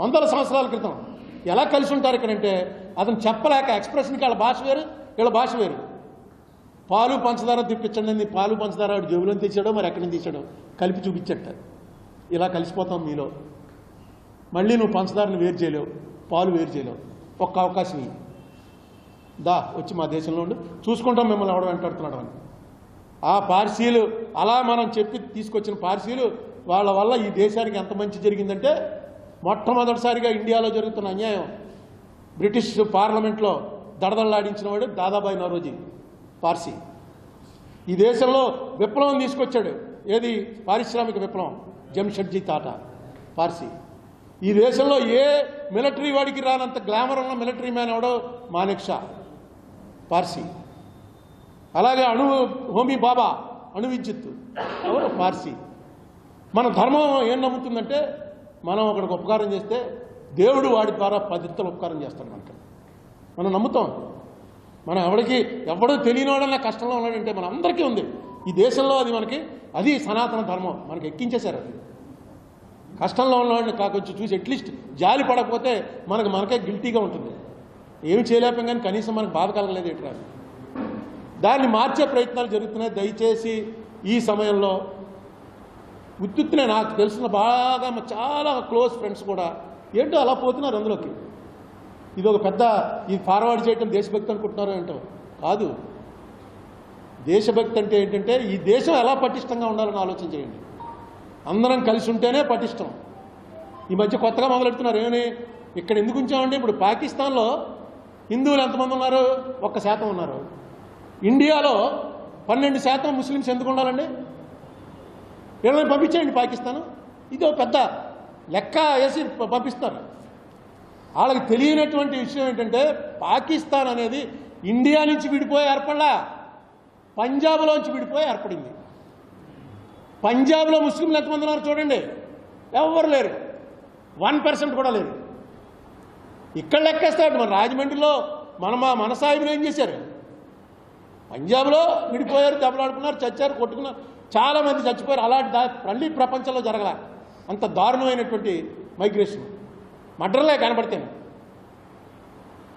వందల సంవత్సరాల క్రితం ఎలా కలిసి ఉంటారు ఇక్కడంటే అతను చెప్పలేక ఎక్స్ప్రెషన్కి వాళ్ళ భాష వేరు, వీళ్ళ భాష వేరు. పాలు పంచదార తెప్పించండి, పాలు పంచదార వాడు జేబులో తీసాడో మరి ఎక్కడి నుంచి తీసాడో కలిపి చూపించట. ఇలా కలిసిపోతాం మీలో. మళ్ళీ నువ్వు పంచదారని వేరు చేయలేవు, పాలు వేరు చేయలేవు. ఒక్క అవకాశం ఇవి, దా వచ్చి మా దేశంలో ఉండి చూసుకుంటాం మిమ్మల్ని ఎవడ వెంటాడుతున్నాడు అని. ఆ పార్సీలు అలా మనం చెప్పి తీసుకొచ్చిన పార్సీలు వాళ్ళ వల్ల ఈ దేశానికి ఎంత మంచి జరిగిందంటే, మొట్టమొదటిసారిగా ఇండియాలో జరుగుతున్న అన్యాయం బ్రిటిష్ పార్లమెంట్లో దడదళ్ళాడించిన వాడు దాదాబాయి నౌరోజీ పార్సీ. ఈ దేశంలో విప్లవం తీసుకొచ్చాడు. ఏది? పారిశ్రామిక విప్లవం. జంషెడ్జీ టాటా పార్సీ. ఈ దేశంలో ఏ మిలిటరీ వాడికి రానంత గ్లామర్ ఉన్న మిలిటరీ మ్యాన్ ఎవడో మానేక్ షా పార్సీ. అలాగే హోమీ బాబా అణు విద్యుత్తు ఎవరు? పార్సీ. మన ధర్మం ఏం నమ్ముతుందంటే, మనం ఒకడికి ఉపకారం చేస్తే దేవుడు వాడి ద్వారా 10 ఇత్తలు ఉపకారం చేస్తాడు మనకి. మనం నమ్ముతాం. మనం ఎవడో తెలియనివాడన్నా కష్టంలో ఉన్నాడంటే మన అందరికీ ఉంది ఈ దేశంలో. అది సనాతన ధర్మం మనకి ఎక్కించేశారు. అది కష్టంలో ఉన్నవాడిని కాకొచ్చి చూసి అట్లీస్ట్ జాలి పడకపోతే మనకే గిల్టీగా ఉంటుంది. ఏమి చేయలేకపోయాం కానీ కనీసం మనకు బాధ కలగలేదు ఎట్లా. దాన్ని మార్చే ప్రయత్నాలు జరుగుతున్నాయి. దయచేసి ఈ సమయంలో ఉత్తునే నాకు తెలిసిన బాగా చాలా క్లోజ్ ఫ్రెండ్స్ కూడా ఏంటో అలా పోతున్నారు అందులోకి. ఇది ఒక పెద్ద ఇది ఫార్వర్డ్ చేయటం దేశభక్తి అనుకుంటున్నారో ఏంటో కాదు. దేశభక్తి అంటే ఏంటంటే ఈ దేశం ఎలా పటిష్టంగా ఉండాలని ఆలోచన చేయండి. అందరం కలిసి ఉంటేనే పటిష్టం. ఈ మధ్య కొత్తగా మొదలెడుతున్నారు. ఏమని ఇక్కడ ఎందుకు ఉంచామండి? ఇప్పుడు పాకిస్తాన్లో హిందువులు ఎంతమంది ఉన్నారు? 1% ఉన్నారు. ఇండియాలో 12% ముస్లిమ్స్ ఎందుకు ఉండాలండి? వీళ్ళని పంపించేయండి పాకిస్తాన్. ఇది ఒక పెద్ద లెక్క వేసి పంపిస్తారు. వాళ్ళకి తెలియనటువంటి విషయం ఏంటంటే, పాకిస్తాన్ అనేది ఇండియా నుంచి విడిపోయి ఏర్పడలా, పంజాబ్లోంచి విడిపోయి ఏర్పడింది. పంజాబ్లో ముస్లింలు ఎంతమంది ఉన్నారు చూడండి, ఎవరు లేరు, 1% కూడా లేరు. ఇక్కడ లెక్కేస్తాడు. మన రాజమండ్రిలో మన సాహిబులు ఏం చేశారు? పంజాబ్లో విడిపోయారు, దెబ్బలాడుకున్నారు, చచ్చారు, కొట్టుకున్నారు, చాలామంది చచ్చిపోయారు. అలాంటి మళ్ళీ ప్రపంచంలో జరగల అంత దారుణమైనటువంటి మైగ్రేషన్. మడ్రలే కనబడితేనే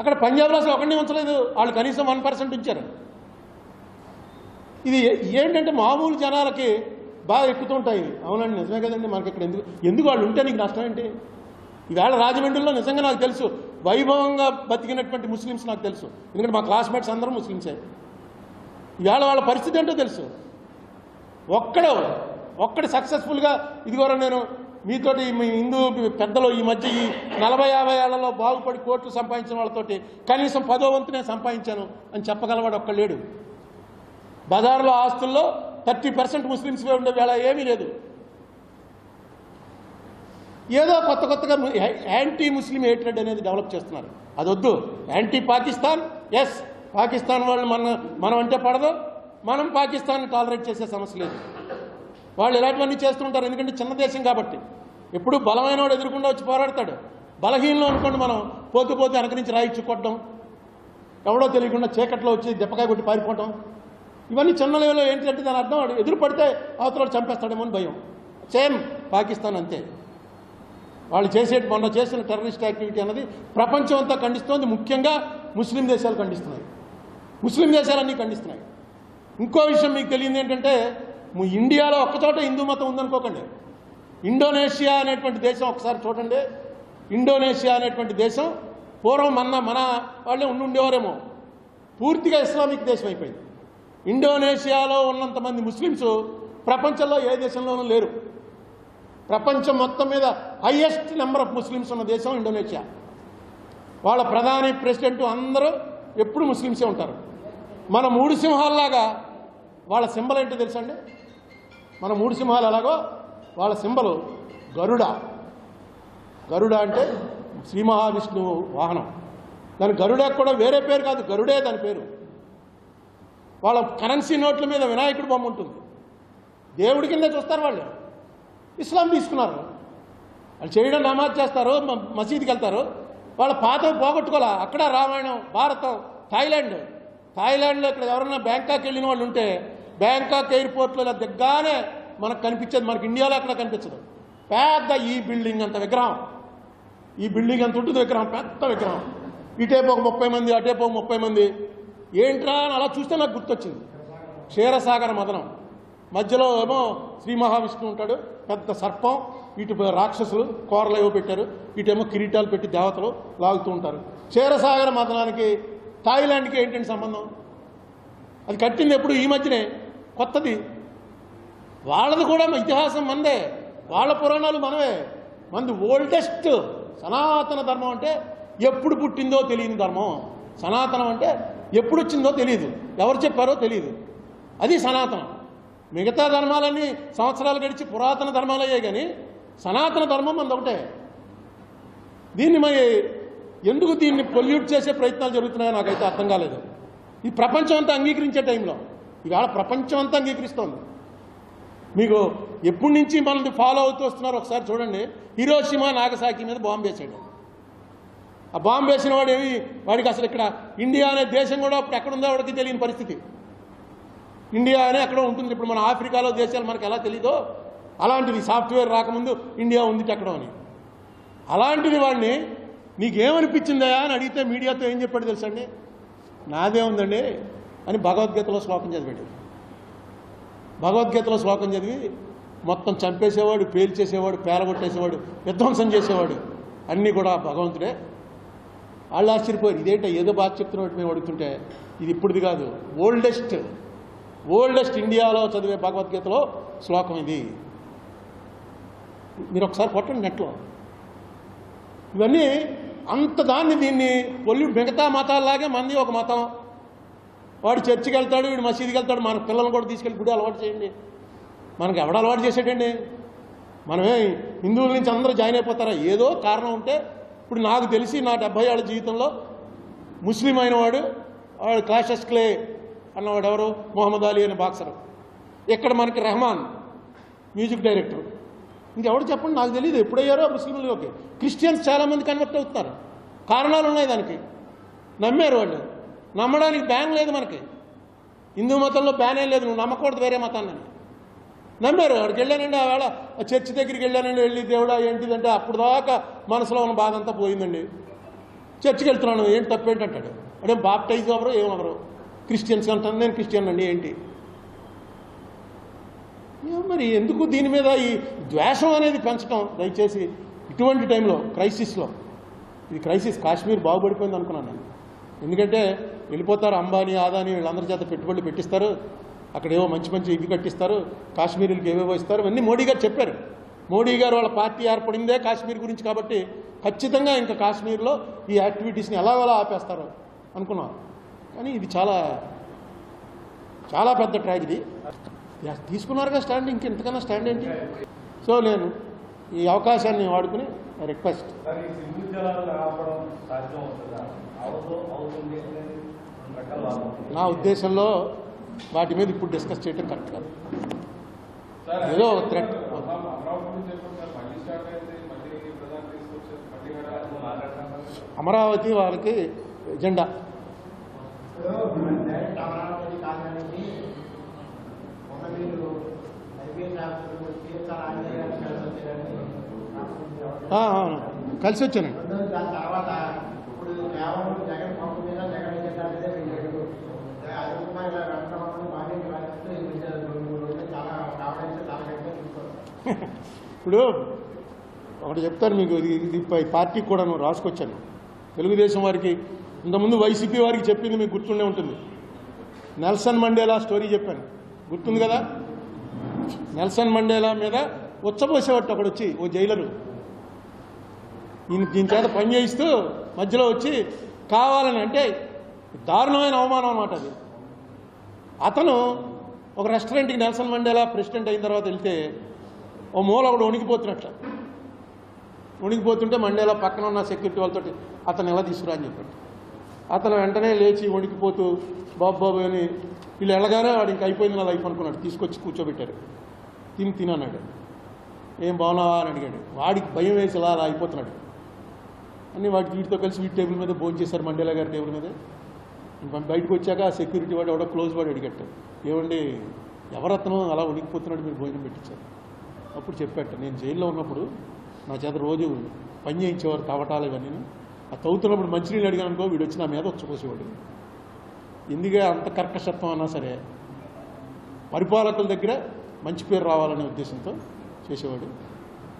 అక్కడ పంజాబ్లో అసలు ఒకరిని ఉంచలేదు. వాళ్ళు కనీసం 1% ఉంచారు. ఇది ఏంటంటే మామూలు జనాలకి బాగా ఎక్కుతుంటాయి. అవునండి, నిజమే కదండి. మనకి ఇక్కడ ఎందుకు వాళ్ళు ఉంటే నీకు నష్టం ఏంటి? ఈవేళ రాజమండ్రిలో నిజంగా నాకు తెలుసు వైభవంగా బతికినటువంటి ముస్లిమ్స్ నాకు తెలుసు. ఎందుకంటే మా క్లాస్మేట్స్ అందరూ ముస్లిమ్సే. ఈవేళ వాళ్ళ పరిస్థితి ఏంటో తెలుసు. ఒక్కడు సక్సెస్ఫుల్గా ఇదిగోరా నేను మీతోటి మీ హిందూ పెద్దలు ఈ మధ్య ఈ 40-50 ఏళ్లలో బాగుపడి కోట్లు సంపాదించిన వాళ్ళతోటి కనీసం 10వ వంతు నేను సంపాదించాను అని చెప్పగలవాడు ఒక్కడు లేడు. బజార్లో ఆస్తుల్లో 30% ముస్లిమ్స్వే ఉండే వేళ ఏమీ లేదు. ఏదో కొత్తగా యాంటీ ముస్లిం హేట్రెడ్ అనేది డెవలప్ చేస్తున్నారు. అదొద్దు. యాంటీ పాకిస్తాన్, ఎస్, పాకిస్తాన్ వాళ్ళు మనం అంటే పడదు, మనం పాకిస్తాన్ని టాలరేట్ చేసే సమస్య లేదు. వాళ్ళు ఇలాంటివన్నీ చేస్తుంటారు. ఎందుకంటే చిన్న దేశం కాబట్టి ఎప్పుడు బలమైన వాడు ఎదురుకుండా వచ్చి పోరాడతాడు. బలహీనలో అనుకోండి మనం పోతూ వెనక నుంచి రాయిచ్చు కొట్టడం, ఎవడో తెలియకుండా చీకట్లో వచ్చి దెప్పకాయ కొట్టి పారిపోవటం, ఇవన్నీ చిన్న లెవెల్లో ఏంటంటే దాని అర్థం వాడు ఎదురు పడితే అవతల చంపేస్తాడేమో అని భయం. సేమ్ పాకిస్తాన్ అంతే. వాళ్ళు మొన్న చేసిన టెర్రరిస్ట్ యాక్టివిటీ అన్నది ప్రపంచం అంతా ఖండిస్తోంది. ముఖ్యంగా ముస్లిం దేశాలు ఖండిస్తున్నాయి, ముస్లిం దేశాలన్నీ ఖండిస్తున్నాయి. ఇంకో విషయం మీకు తెలియదు ఏంటంటే, ఇండియాలో ఒక్కచోట హిందూ మతం ఉందనుకోకండి. ఇండోనేషియా అనేటువంటి దేశం ఒకసారి చూడండి. ఇండోనేషియా అనేటువంటి దేశం పూర్వం మన వాళ్ళే ఉండేవారేమో, పూర్తిగా ఇస్లామిక్ దేశం అయిపోయింది. ఇండోనేషియాలో ఉన్నంతమంది ముస్లిమ్స్ ప్రపంచంలో ఏ దేశంలోనూ లేరు. ప్రపంచం మొత్తం మీద హైయెస్ట్ నెంబర్ ఆఫ్ ముస్లిమ్స్ ఉన్న దేశం ఇండోనేషియా. వాళ్ళ ప్రధాని, ప్రెసిడెంట్ అందరూ ఎప్పుడు ముస్లిమ్సే ఉంటారు. మన 3 సింహాలలాగా వాళ్ళ సింబల్ ఏంటో తెలుసా అండి? మన 3 సింహాలు ఎలాగో వాళ్ళ సింబల్ గరుడ. గరుడ అంటే శ్రీ మహావిష్ణువు వాహనం. దాని గరుడకు కూడా వేరే పేరు కాదు, గరుడే దాని పేరు. వాళ్ళ కరెన్సీ నోట్ల మీద వినాయకుడు బొమ్మ ఉంటుంది. దేవుడి కింద చూస్తారు వాళ్ళు. ఇస్లాం తీసుకున్నారు. వాళ్ళు చేయడం నమాజ్ చేస్తారు, మసీదుకి వెళ్తారు. వాళ్ళ పాత పోగొట్టుకోలే. అక్కడ రామాయణం, భారతం, థాయిలాండ్లో ఇక్కడ ఎవరన్నా బ్యాంకాక్ వెళ్ళిన వాళ్ళు ఉంటే బ్యాంకాక్ ఎయిర్పోర్ట్లో దిగ్గానే మనకు కనిపించేది. మనకి ఇండియాలో ఎక్కడ కనిపించదు. పెద్ద ఈ బిల్డింగ్ అంత విగ్రహం ఈ బిల్డింగ్ ఎంత ఉంటుంది విగ్రహం, పెద్ద విగ్రహం, ఇటేపు ఒక 30 మంది, అటేపు ఒక 30 మంది. ఏంట్రా అని అలా చూస్తే నాకు గుర్తొచ్చింది క్షీరసాగర మదనం. మధ్యలో ఏమో శ్రీ మహావిష్ణువు ఉంటాడు, పెద్ద సర్పం, ఇటు రాక్షసులు కూరలు ఏవో పెట్టారు, ఇటేమో కిరీటాలు పెట్టి దేవతలు లాగుతూ ఉంటారు. క్షీరసాగర మదనానికి థాయిలాండ్కి ఏంటంటే సంబంధం? అది కట్టింది ఎప్పుడు ఈ మధ్యనే, కొత్తది. వాళ్ళది కూడా ఇతిహాసం మనదే, వాళ్ళ పురాణాలు మనవే. మనది ఓల్డెస్ట్ సనాతన ధర్మం. అంటే ఎప్పుడు పుట్టిందో తెలియని ధర్మం. సనాతనం అంటే ఎప్పుడు వచ్చిందో తెలియదు, ఎవరు చెప్పారో తెలియదు. అది సనాతనం. మిగతా ధర్మాలన్నీ సంవత్సరాలు గడిచి పురాతన ధర్మాలు అయ్యాయి, కానీ సనాతన ధర్మం మనది ఒకటే. దీన్ని మరి ఎందుకు దీన్ని పొల్యూట్ చేసే ప్రయత్నాలు జరుగుతున్నాయో నాకైతే అర్థం కాలేదు. ఈ ప్రపంచం అంతా అంగీకరించే టైంలో ఇవాళ ప్రపంచం అంతా అంగీకరిస్తోంది. మీకు ఎప్పటి నుంచి మనల్ని ఫాలో అవుతూ వస్తున్నారు ఒకసారి చూడండి. హిరోషిమా నాగసాకి మీద బాంబు వేసాడు. ఆ బాంబు వేసిన వాడు వాడికి అసలు ఇక్కడ ఇండియా అనే దేశం కూడా అప్పుడు ఎక్కడుందో వాడికి తెలియని పరిస్థితి. ఇండియా అనే ఎక్కడో ఉంటుంది. ఇప్పుడు మన ఆఫ్రికాలో దేశాలు మనకు ఎలా తెలీదో అలాంటిది సాఫ్ట్వేర్ రాకముందు ఇండియా ఉంది ఎక్కడో అని. అలాంటిది వాడిని నీకేమనిపించిందా అని అడిగితే మీడియాతో ఏం చెప్పాడు తెలుసండి? నాదే ఉందండి అని భగవద్గీతలో శ్లోకం చదివాడు. భగవద్గీతలో శ్లోకం చదివి మొత్తం చంపేసేవాడు, పేల్చేసేవాడు, పేలగొట్టేసేవాడు, విధ్వంసం చేసేవాడు అన్నీ కూడా భగవంతుడే. వాళ్ళు ఆశ్చర్యపోయారు, ఇదేంటో ఏదో బాగా చెప్తున్నట్టు మేము అడుగుతుంటే ఇది ఇప్పుడుది కాదు, ఓల్డెస్ట్ ఇండియాలో చదివే భగవద్గీతలో శ్లోకం ఇది. మీరు ఒకసారి కొట్టండి నెట్లో. ఇవన్నీ అంత దీన్ని మిగతా మతాల్లాగే మంది ఒక మతం. వాడు చర్చికి వెళ్తాడు, వీడు మసీదుకి వెళ్తాడు. మన పిల్లలను కూడా తీసుకెళ్ళి గుడి అలవాటు చేయండి. మనకు ఎవడ అలవాటు చేసేటండి? మనమే హిందువుల నుంచి అందరూ జాయిన్ అయిపోతారా? ఏదో కారణం ఉంటే. ఇప్పుడు నాకు తెలిసి నా 70 ఏళ్ళ జీవితంలో ముస్లిం అయిన వాడు క్లాషెస్ క్లే అన్నవాడు ఎవరు? మొహమ్మద్ అలీ అనే బాక్సరు. ఇక్కడ మనకి రెహమాన్ మ్యూజిక్ డైరెక్టర్. ఇంకెవడు చెప్పండి, నాకు తెలియదు ఎప్పుడయ్యారో ముస్లింలోకి. క్రిస్టియన్స్ చాలామంది కన్వర్ట్ అవుతున్నారు. కారణాలు ఉన్నాయి దానికి. నమ్మారు వాళ్ళు. నమ్మడానికి బ్యాన్ లేదు మనకి. హిందూ మతంలో బ్యాన్ ఏం లేదు, నువ్వు నమ్మకూడదు వేరే మతాన్ని. నమ్మారు. అక్కడికి వెళ్ళానండి, ఆవేళ చర్చి దగ్గరికి వెళ్ళానండి, వెళ్ళి దేవుడా ఏంటిదంటే అప్పుడు దాకా మనసులో ఉన్న బాధ అంతా పోయిందండి. చర్చికి వెళ్తున్నాను, ఏంటి తప్పేంటంటాడు. అంటే బాప్టైజ్ ఎవరు ఏమవరు, క్రిస్టియన్స్ అంటాను, నేను క్రిస్టియన్ అండి ఏంటి. మరి ఎందుకు దీని మీద ఈ ద్వేషం అనేది పెంచడం? దయచేసి ఇటువంటి టైంలో క్రైసిస్లో, ఇది క్రైసిస్, కాశ్మీర్ బాగుపడిపోయింది అనుకున్నాను నేను. ఎందుకంటే వెళ్ళిపోతారు అంబానీ, ఆదానీ వీళ్ళందరి చేత పెట్టుబడులు పెట్టిస్తారు, అక్కడ ఏవో మంచి ఇవి కట్టిస్తారు, కాశ్మీరులకి ఏవేవో ఇస్తారు. ఇవన్నీ మోడీ గారు చెప్పారు. మోడీ గారు వాళ్ళ పార్టీ ఏర్పడిందే కాశ్మీర్ గురించి కాబట్టి ఖచ్చితంగా ఇంకా కాశ్మీర్లో ఈ యాక్టివిటీస్ని ఎలా ఆపేస్తారు అనుకున్నాం. కానీ ఇది చాలా చాలా పెద్ద ట్రాజడీ. తీసుకున్నారుగా స్టాండ్, ఇంకెంతకన్నా స్టాండ్ ఏంటి? సో నేను ఈ అవకాశాన్ని వాడుకుని రిక్వెస్ట్, నా ఉద్దేశంలో వాటి మీద ఇప్పుడు డిస్కస్ చేయడం కరెక్ట్ కాదు. ఏదో థ్రెట్. అమరావతి వాళ్ళకి ఎజెండా. అవును, కలిసి వచ్చానండి. ఇప్పుడు ఒకటి చెప్తాను మీకు, ఇది పార్టీకి కూడా నేను రాసుకొచ్చాను. తెలుగుదేశం వారికి ఇంతకుముందు వైసీపీ వారికి చెప్పింది మీకు గుర్తుండే ఉంటుంది. నెల్సన్ మండేలా స్టోరీ చెప్పాను, గుర్తుంది కదా? నెల్సన్ మండేలా మీద ఉచ్చబోసేవాడు ఒకడు వచ్చి, ఓ జైలరు, దీని చేత పని చేయిస్తూ మధ్యలో వచ్చి కావాలని, అంటే దారుణమైన అవమానం అన్నమాట అది. అతను ఒక రెస్టారెంట్కి నెల్సన్ మండేలా ప్రెసిడెంట్ అయిన తర్వాత వెళ్తే ఓ మూల ఒకడు వణికిపోతుంటే మండేలా పక్కన ఉన్న సెక్యూరిటీ వాళ్ళతో అతను ఎలా తీసుకురా అని చెప్పాడు. అతను వెంటనే లేచి వణికిపోతూ బాబు అని వీళ్ళు వెళ్ళగానే వాడు ఇంక అయిపోయింది నా లైఫ్ అనుకున్నాడు. తీసుకొచ్చి కూర్చోబెట్టారు. తినన్నాడు. ఏం బాగున్నావా అని అడిగాడు. వాడికి భయం వేసి అలా అయిపోతున్నాడు అని వీటితో కలిసి వీటి టేబుల్ మీద భోజనం చేశారు, మండేలా గారి టేబుల్ మీద. బయటకు వచ్చాక ఆ సెక్యూరిటీ వాడు ఎవడో క్లోజ్ వాడు అడిగట్టు, ఏమండి ఎవరతను అలా వణికిపోతున్నాడు, మీరు భోజనం పెట్టించారు. అప్పుడు చెప్పాట, నేను జైల్లో ఉన్నప్పుడు నా చేత రోజు పని చేయించేవారు తవ్వటాలు ఇవన్నీ. ఆ తవ్వుతున్నప్పుడు మంచినీళ్ళు అడిగాను అనుకో, వీడు వచ్చి నా మీద వచ్చుకోసేవాడు. ఎందుకే అంత కర్కశత్వం అన్నా సరే పరిపాలకుల దగ్గర మంచి పేరు రావాలనే ఉద్దేశంతో చేసేవాడు.